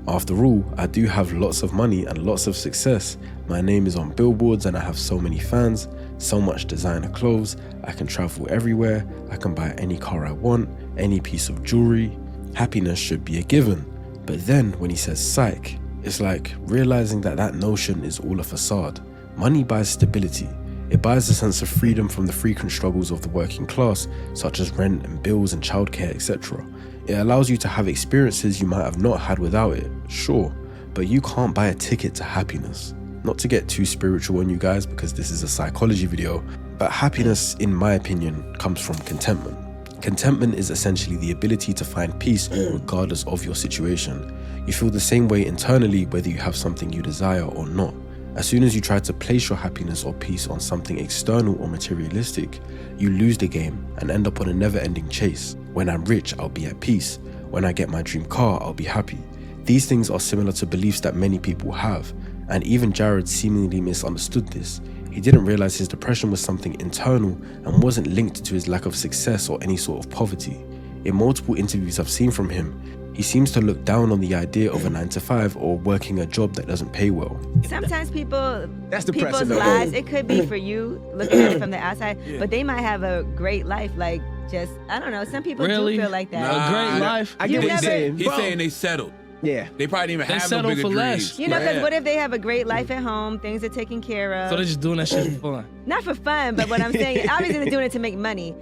After all, I do have lots of money and lots of success. My name is on billboards and I have so many fans, so much designer clothes, I can travel everywhere, I can buy any car I want, any piece of jewelry. Happiness should be a given. But then when he says psych, it's like realizing that that notion is all a facade. Money buys stability. It buys a sense of freedom from the frequent struggles of the working class, such as rent and bills and childcare, etc. It allows you to have experiences you might have not had without it, sure, but you can't buy a ticket to happiness. Not to get too spiritual on you guys because this is a psychology video, but happiness, in my opinion, comes from contentment. Contentment is essentially the ability to find peace regardless of your situation. You feel the same way internally whether you have something you desire or not. As soon as you try to place your happiness or peace on something external or materialistic, you lose the game and end up on a never-ending chase. When I'm rich, I'll be at peace. When I get my dream car, I'll be happy. These things are similar to beliefs that many people have, and even Jared seemingly misunderstood this. He didn't realize his depression was something internal and wasn't linked to his lack of success or any sort of poverty. In multiple interviews I've seen from him, he seems to look down on the idea of a 9-to-5 or working a job that doesn't pay well. Sometimes people's depressing, though. lives, it could be for you looking at it from the outside, but they might have a great life, like just, I don't know, some people do feel like that. A great life? I get what he's saying. He's saying they settled. Yeah. They probably didn't even have no bigger dreams. You know, because what if they have a great life at home, things are taken care of. So they're just doing that shit for fun? Not for fun, but what I'm saying, obviously they're doing it to make money.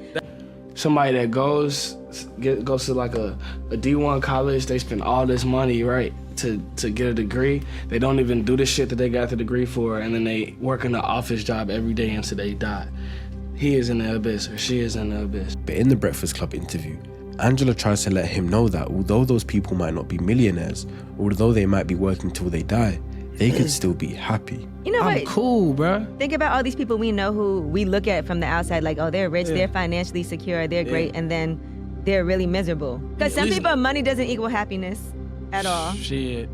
Somebody that goes to like a D1 college, they spend all this money, right, to get a degree. They don't even do the shit that they got the degree for, and then they work in an office job every day until they die. He is in the abyss, or she is in the abyss. But in the Breakfast Club interview, Angela tries to let him know that although those people might not be millionaires, or although they might be working till they die, they could still be happy. You know what? I'm cool, bruh. Think about all these people we know who we look at from the outside like, oh, they're rich, they're financially secure, they're great, and then they're really miserable. Because some people, money doesn't equal happiness at all. Shit.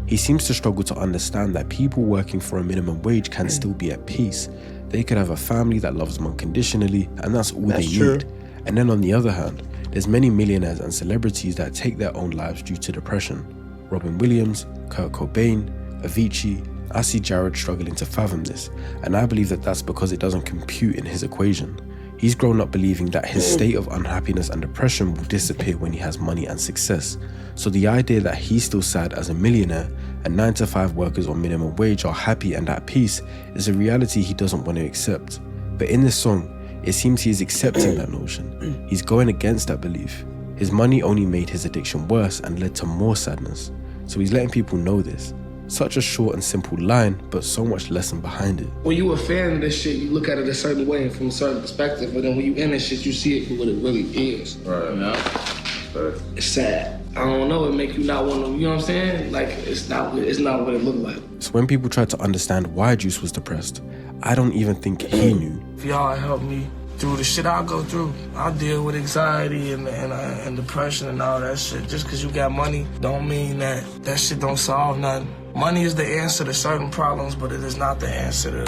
He seems to struggle to understand that people working for a minimum wage can still be at peace. They could have a family that loves them unconditionally, and that's all they need. And then on the other hand, there's many millionaires and celebrities that take their own lives due to depression. Robin Williams, Kurt Cobain, Avicii. I see Jared struggling to fathom this, and I believe that that's because it doesn't compute in his equation. He's grown up believing that his state of unhappiness and depression will disappear when he has money and success. So the idea that he's still sad as a millionaire and 9-to-5 workers on minimum wage are happy and at peace is a reality he doesn't want to accept. But in this song, it seems he is accepting that notion. He's going against that belief. His money only made his addiction worse and led to more sadness. So he's letting people know this. Such a short and simple line, but so much lesson behind it. When you a fan of this shit, you look at it a certain way and from a certain perspective, but then when you in this shit, you see it for what it really is. Right. You know? It's sad. I don't know, it make you not want to, you know what I'm saying? Like, it's not what it looked like. So when people tried to understand why Juice was depressed, I don't even think he knew. If y'all help me through the shit I'll go through, I'll deal with anxiety and depression and all that shit. Just because you got money don't mean that shit don't solve nothing. Money is the answer to certain problems, but it is not the answer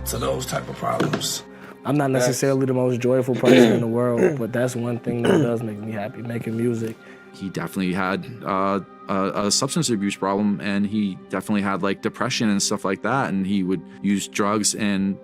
to those type of problems. I'm not necessarily the most joyful person in the world, but that's one thing that does make me happy, making music. He definitely had a substance abuse problem, and he definitely had like depression and stuff like that, and he would use drugs and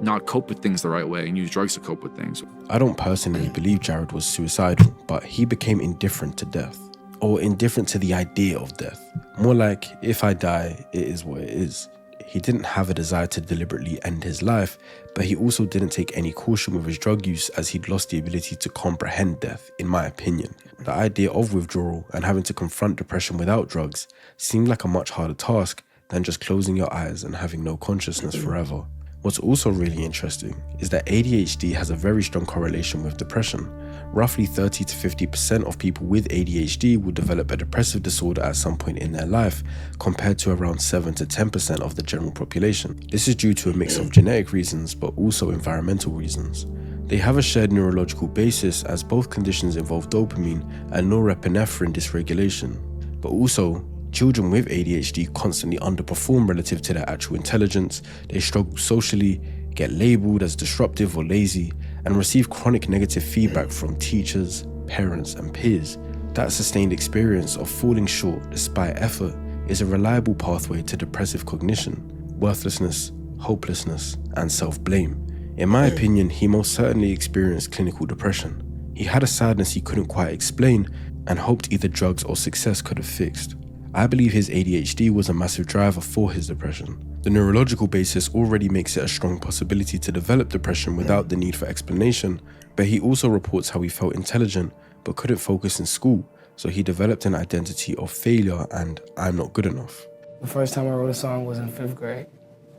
not cope with things the right way and use drugs to cope with things. I don't personally believe Jared was suicidal, but he became indifferent to death, or indifferent to the idea of death. More like, if I die, it is what it is. He didn't have a desire to deliberately end his life, but he also didn't take any caution with his drug use as he'd lost the ability to comprehend death, in my opinion. The idea of withdrawal and having to confront depression without drugs seemed like a much harder task than just closing your eyes and having no consciousness forever. What's also really interesting is that ADHD has a very strong correlation with depression. Roughly 30 to 50% of people with ADHD will develop a depressive disorder at some point in their life, compared to around 7 to 10% of the general population. This is due to a mix of genetic reasons, but also environmental reasons. They have a shared neurological basis, as both conditions involve dopamine and norepinephrine dysregulation. But also, children with ADHD constantly underperform relative to their actual intelligence, they struggle socially, get labeled as disruptive or lazy, and receive chronic negative feedback from teachers, parents, and peers. That sustained experience of falling short despite effort is a reliable pathway to depressive cognition, worthlessness, hopelessness, and self-blame. In my opinion, he most certainly experienced clinical depression. He had a sadness he couldn't quite explain and hoped either drugs or success could have fixed. I believe his ADHD was a massive driver for his depression. The neurological basis already makes it a strong possibility to develop depression without the need for explanation, but he also reports how he felt intelligent but couldn't focus in school, so he developed an identity of failure and I'm not good enough. The first time I wrote a song was in 5th grade.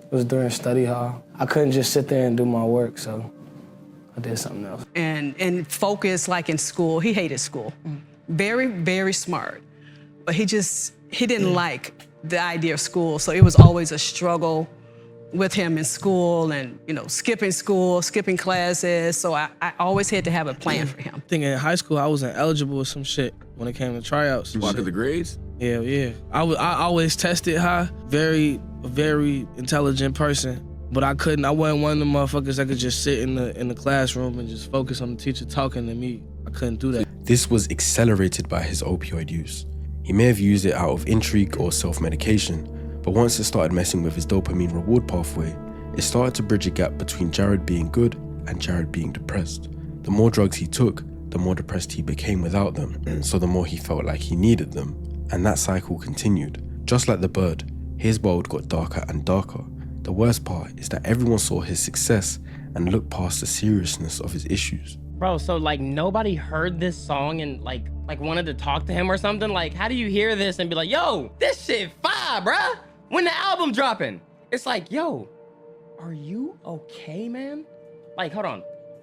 It was during study hall. I couldn't just sit there and do my work, so I did something else. And focus like in school. He hated school. Very, very smart. But he didn't like the idea of school, so it was always a struggle with him in school and, you know, skipping school, skipping classes. So I always had to have a plan for him. I think in high school I wasn't eligible with some shit when it came to tryouts. Walk at the grades? Yeah. I always tested high. Very intelligent person. But I wasn't one of them motherfuckers that could just sit in the classroom and just focus on the teacher talking to me. I couldn't do that. This was accelerated by his opioid use. He may have used it out of intrigue or self-medication, but once it started messing with his dopamine reward pathway, it started to bridge a gap between Jared being good and Jared being depressed. The more drugs he took, the more depressed he became without them, so the more he felt like he needed them. And that cycle continued. Just like the bird, his world got darker and darker. The worst part is that everyone saw his success and looked past the seriousness of his issues. Bro, so like nobody heard this song and like wanted to talk to him or something? Like, how do you hear this and be like, yo, this shit fire, bruh? When the album dropping? It's like, yo, are you okay, man? Like, hold on,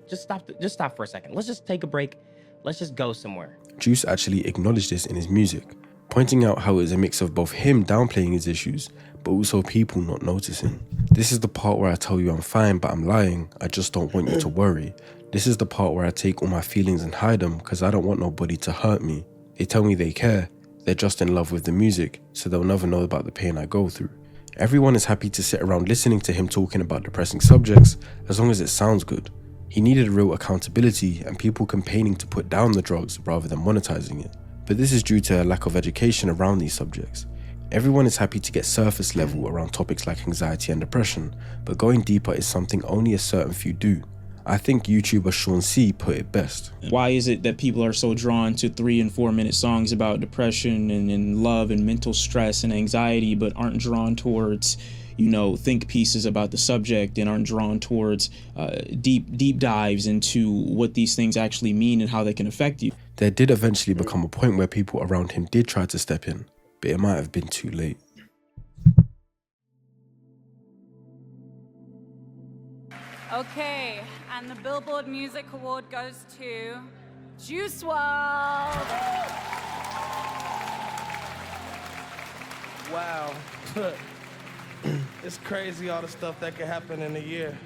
just stop for a second. Let's just take a break. Let's just go somewhere. Juice actually acknowledged this in his music, pointing out how it was a mix of both him downplaying his issues, but also people not noticing. This is the part where I tell you I'm fine, but I'm lying. I just don't want you to worry. This is the part where I take all my feelings and hide them because I don't want nobody to hurt me. They tell me they care. They're just in love with the music, so they'll never know about the pain I go through. Everyone is happy to sit around listening to him talking about depressing subjects as long as it sounds good. He needed real accountability and people campaigning to put down the drugs rather than monetizing it. But this is due to a lack of education around these subjects. Everyone is happy to get surface level around topics like anxiety and depression, but going deeper is something only a certain few do. I think YouTuber Sean C put it best. Why is it that people are so drawn to 3 and 4 minute songs about depression and love and mental stress and anxiety, but aren't drawn towards, you know, think pieces about the subject and aren't drawn towards deep dives into what these things actually mean and how they can affect you? There did eventually become a point where people around him did try to step in, but it might have been too late. Okay, and the Billboard Music Award goes to Juice WRLD. Wow. It's crazy all the stuff that could happen in a year.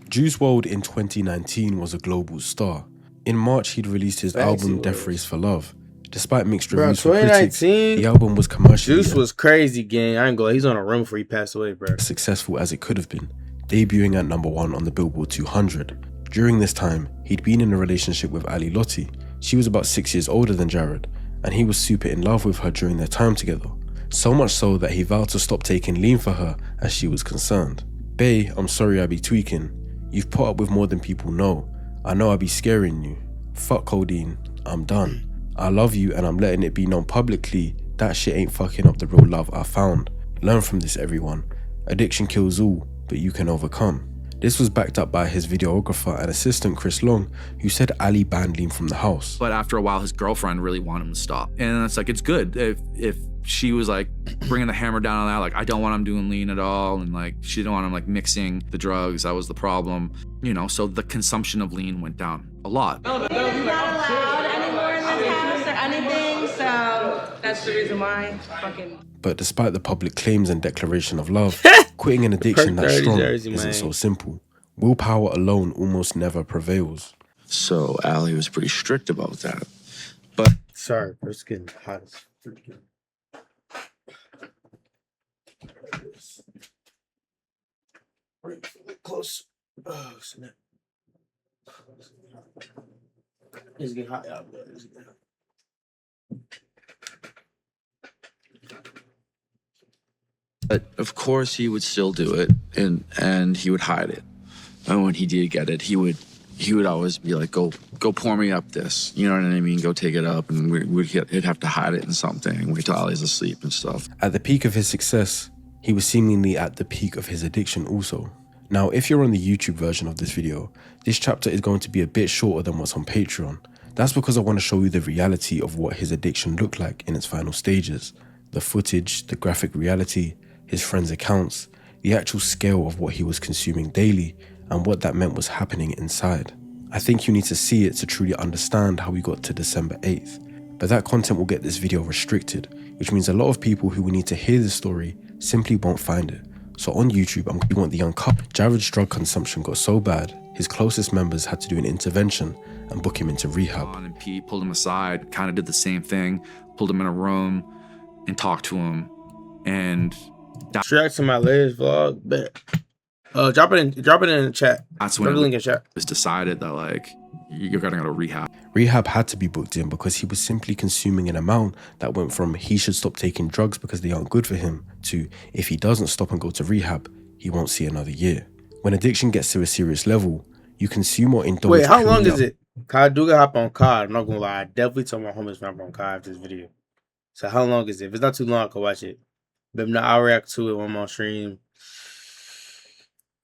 Juice WRLD in 2019 was a global star. In March, he'd released his album Death Race for Love. Despite mixed reviews from critics, the album was commercially Juice was crazy, gang. I ain't gonna lie, he's on a run before he passed away, bro. Successful as it could have been, debuting at #1 on the Billboard 200. During this time, he'd been in a relationship with Ali Lottie. She was about 6 years older than Jared, and he was super in love with her during their time together. So much so that he vowed to stop taking lean for her as she was concerned. Bae, I'm sorry I be tweaking. You've put up with more than people know. I know I be scaring you. Fuck codeine, I'm done. I love you and I'm letting it be known publicly that shit ain't fucking up the real love I found. Learn from this, everyone. Addiction kills all, but you can overcome. This was backed up by his videographer and assistant Chris Long, who said Ali banned lean from the house. But after a while, his girlfriend really wanted him to stop. And it's like, it's good if she was like bringing the hammer down on that, like, I don't want him doing lean at all. And like, she didn't want him like mixing the drugs. That was the problem. You know, so the consumption of lean went down a lot. It's not allowed anymore in this house or anything, so that's the reason why But despite the public claims and declaration of love, quitting an addiction that strong isn't so simple. Willpower alone almost never prevails. So Ali was pretty strict about that. But sorry, bro, it's getting hot as freaking. Right, close. Oh, snap. It's getting hot out there. It's getting hot. But of course he would still do it, and he would hide it. And when he did get it, he would always be like, go pour me up this. You know what I mean? Go take it up, and he'd have to hide it in something, wait till Ali's asleep and stuff. At the peak of his success, he was seemingly at the peak of his addiction also. Now, if you're on the YouTube version of this video, this chapter is going to be a bit shorter than what's on Patreon. That's because I want to show you the reality of what his addiction looked like in its final stages. The footage, the graphic reality, his friends' accounts, the actual scale of what he was consuming daily, and what that meant was happening inside. I think you need to see it to truly understand how we got to December 8th. But that content will get this video restricted, which means a lot of people who will need to hear this story simply won't find it. So on YouTube, you want the uncut. Jared's drug consumption got so bad, his closest members had to do an intervention and book him into rehab. And Pete pulled him aside, kind of did the same thing, pulled him in a room and talked to him. And Straight to my latest vlog, but drop it in the chat. That's when the link in chat. It was decided that like you're gonna go to rehab. Rehab had to be booked in because he was simply consuming an amount that went from he should stop taking drugs because they aren't good for him to if he doesn't stop and go to rehab, he won't see another year. When addiction gets to a serious level, you consume or indulge. Wait, how long is it? I do gotta hop on COD. I'm not gonna lie. I definitely told my homies to hop on COD after this video. So how long is it? If it's not too long, I can watch it. But if not, I'll react to it when I'm on stream.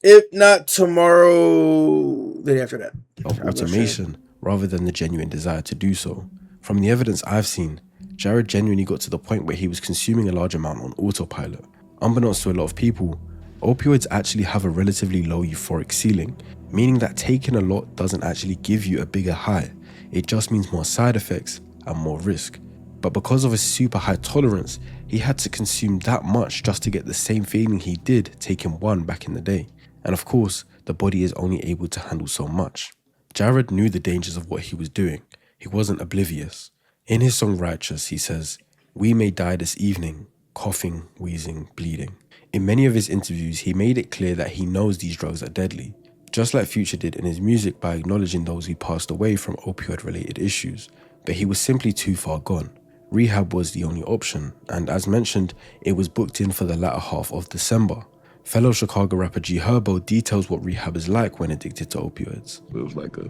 If not tomorrow, the day after that. Of automation rather than the genuine desire to do so. From the evidence I've seen, Jared genuinely got to the point where he was consuming a large amount on autopilot. Unbeknownst to a lot of people, opioids actually have a relatively low euphoric ceiling, meaning that taking a lot doesn't actually give you a bigger high. It just means more side effects and more risk. But because of his super high tolerance, he had to consume that much just to get the same feeling he did taking one back in the day. And of course, the body is only able to handle so much. Jared knew the dangers of what he was doing. He wasn't oblivious. In his song Righteous, he says, "We may die this evening, coughing, wheezing, bleeding." In many of his interviews, he made it clear that he knows these drugs are deadly, just like Future did in his music by acknowledging those who passed away from opioid-related issues. But he was simply too far gone. Rehab was the only option, and as mentioned, it was booked in for the latter half of December. Fellow Chicago rapper G Herbo details what rehab is like when addicted to opioids. It was like a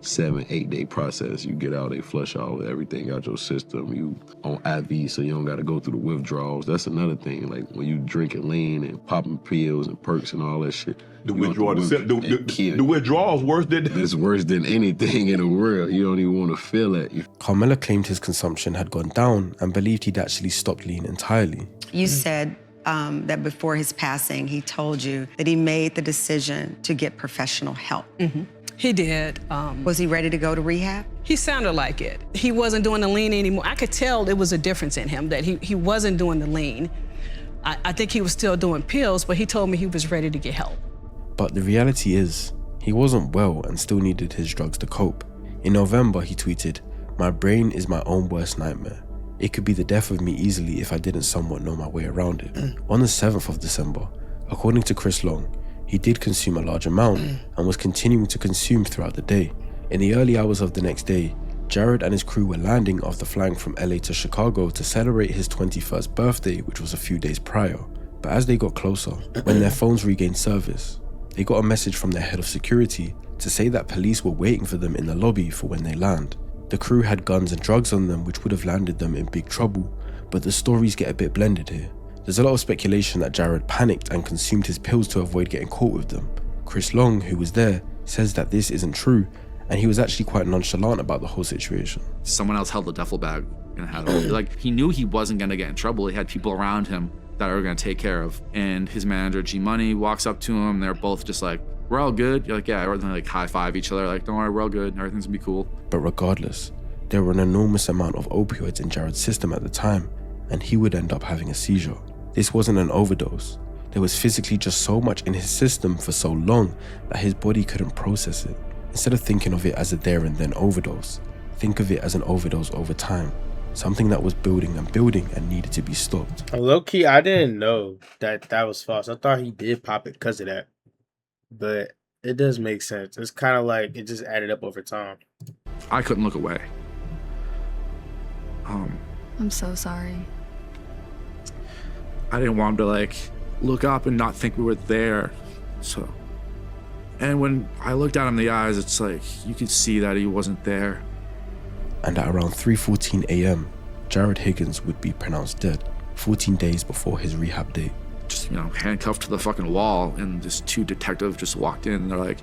7-8 day process. You get out, they flush out everything out your system. You on IV, so you don't got to go through the withdrawals. That's another thing. Like when you drinking lean and popping pills and perks and all that shit. The withdrawals worse than it's worse than anything in the world. You don't even want to feel it. Carmela claimed his consumption had gone down and believed he'd actually stopped lean entirely. You said that before his passing, he told you that he made the decision to get professional help. He did. Was he ready to go to rehab? He sounded like it. He wasn't doing the lean anymore. I could tell there was a difference in him, that he wasn't doing the lean. I think he was still doing pills, but he told me he was ready to get help. But the reality is, he wasn't well and still needed his drugs to cope. In November, he tweeted, "My brain is my own worst nightmare. It could be the death of me easily if I didn't somewhat know my way around it." On the 7th of December, according to Chris Long, he did consume a large amount and was continuing to consume throughout the day. In the early hours of the next day, Jared and his crew were landing after flying from LA to Chicago to celebrate his 21st birthday, which was a few days prior. But as they got closer, when their phones regained service, they got a message from their head of security to say that police were waiting for them in the lobby for when they land. The crew had guns and drugs on them, which would have landed them in big trouble, but the stories get a bit blended here. There's a lot of speculation that Jared panicked and consumed his pills to avoid getting caught with them. Chris Long, who was there, says that this isn't true, and he was actually quite nonchalant about the whole situation. Someone else held the duffel bag and had it. Like, he knew he wasn't gonna get in trouble. He had people around him that are gonna take care of. And his manager, G Money, walks up to him. They're both just like, "We're all good." You're like, "Yeah," or they like high five each other, like, "Don't worry, we're all good. Everything's gonna be cool." But regardless, there were an enormous amount of opioids in Jared's system at the time, and he would end up having a seizure. This wasn't an overdose. There was physically just so much in his system for so long that his body couldn't process it. Instead of thinking of it as a there and then overdose, think of it as an overdose over time. Something that was building and needed to be stopped. Low key, I didn't know that was false. I thought he did pop it because of that. But it does make sense. It's kind of like it just added up over time. I couldn't look away. I'm so sorry. I didn't want him to like look up and not think we were there. So, and when I looked at him in the eyes, it's like you could see that he wasn't there. And at around 3:14 a.m., Jared Higgins would be pronounced dead, 14 days before his rehab date. Just, handcuffed to the fucking wall, and this 2 detectives just walked in, and they're like,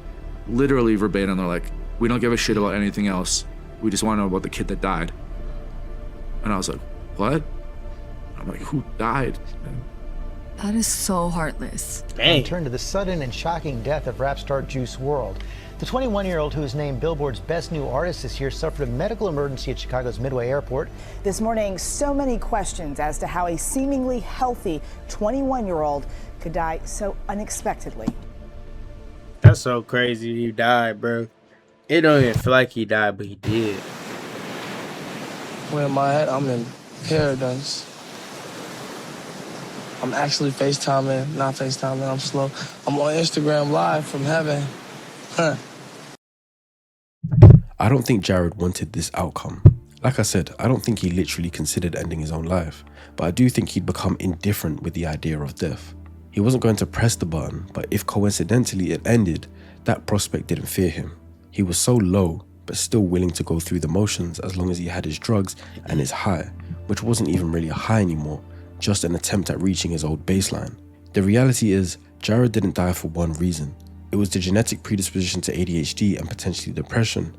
literally verbatim, they're like, "We don't give a shit about anything else. We just want to know about the kid that died." And I was like, "What?" I'm like, "Who died?" That is so heartless. Turn to the sudden and shocking death of rap star Juice WRLD. The 21-year-old, who is named Billboard's Best New Artist this year, suffered a medical emergency at Chicago's Midway Airport. This morning, so many questions as to how a seemingly healthy 21-year-old could die so unexpectedly. That's so crazy. He died, bro. It don't even feel like he died, but he did. When in my head, I'm in paradise. I'm actually FaceTiming, not FaceTiming, I'm slow. I'm on Instagram Live from heaven. Huh. I don't think Jared wanted this outcome. Like I said, I don't think he literally considered ending his own life, but I do think he'd become indifferent with the idea of death. He wasn't going to press the button, but if coincidentally it ended, that prospect didn't fear him. He was so low, but still willing to go through the motions as long as he had his drugs and his high, which wasn't even really a high anymore, just an attempt at reaching his old baseline. The reality is, Jared didn't die for one reason. It was the genetic predisposition to ADHD and potentially depression